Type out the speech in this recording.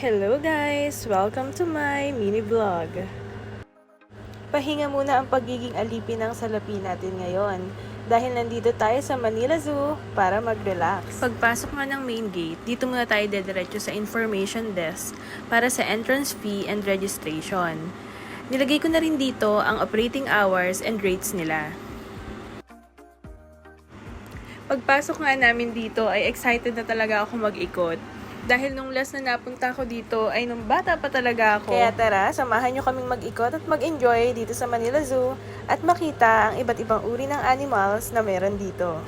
Hello guys! Welcome to my mini vlog. Pahinga muna ang pagiging alipin ng salapi natin ngayon dahil nandito tayo sa Manila Zoo para mag-relax. Pagpasok nga ng main gate, dito muna tayo dediretso sa information desk para sa entrance fee and registration. Nilagay ko na rin dito ang operating hours and rates nila. Pagpasok nga namin dito ay excited na talaga ako mag-ikot. Dahil nung last na napunta ko dito ay nung bata pa talaga ako. Kaya tara, samahan nyo kaming mag-ikot at mag-enjoy dito sa Manila Zoo at makita ang iba't ibang uri ng animals na meron dito.